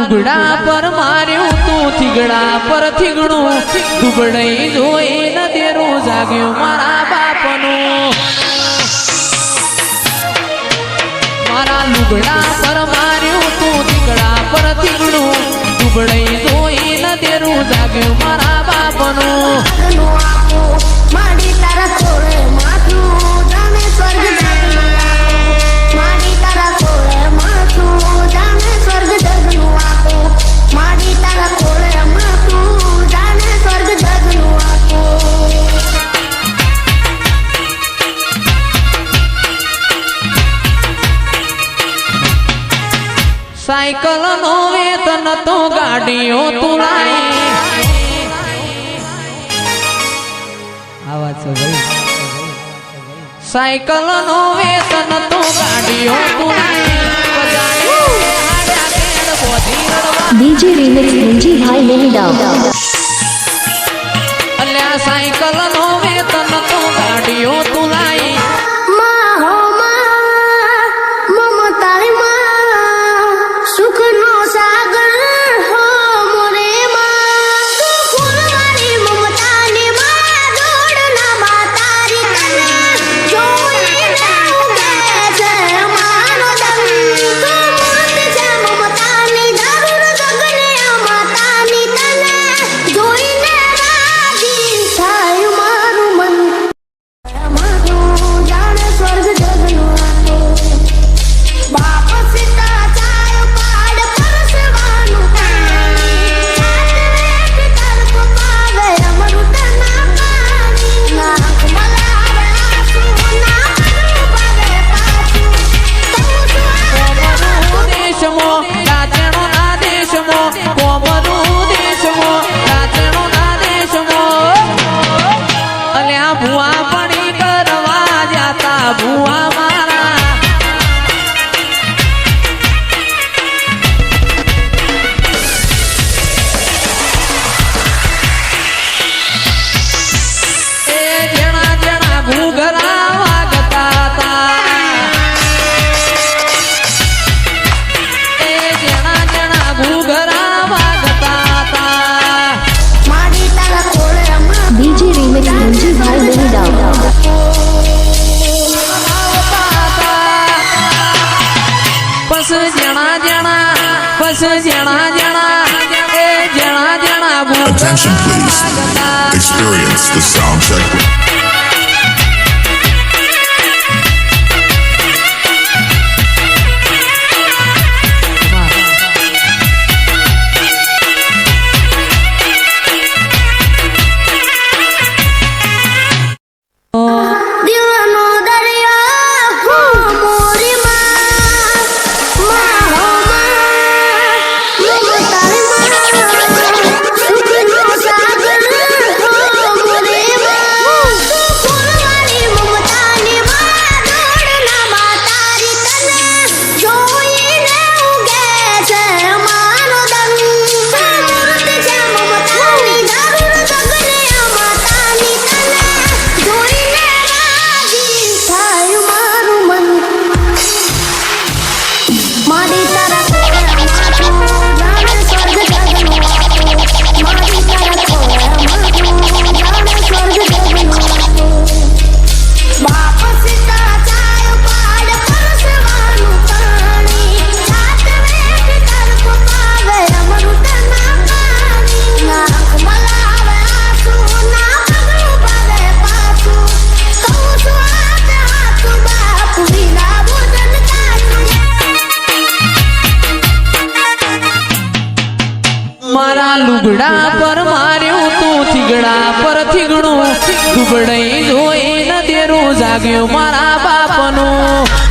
લુગડા પર માર્યું તું થીગડા પર થીગડું દુબળઈ જોઈ ન દેરું જાગ્યું મારા બાપનું મારા લુગડા પર માર્યું તું થીગડા પર થીગડું દુબળઈ જોઈ ન દેરું જાગ્યું મારા બાપનું સાયકલ નો વેતન તો ગાડીઓ તુલાઈ આવાજ છે ભાઈ સાયકલ નો વેતન તો ગાડીઓ તુલાઈ DJ Remix Munji Bhai Mehda અલ્યા સાયકલ નો વેતન તો ગાડીઓ તુલાઈ Attention please, experience the sound check. લુગડા પર માર્યું તું થીગડા પર થીગડું દુબળઈ જોઈ ન દેરું જાગ્યું મારા બાપનું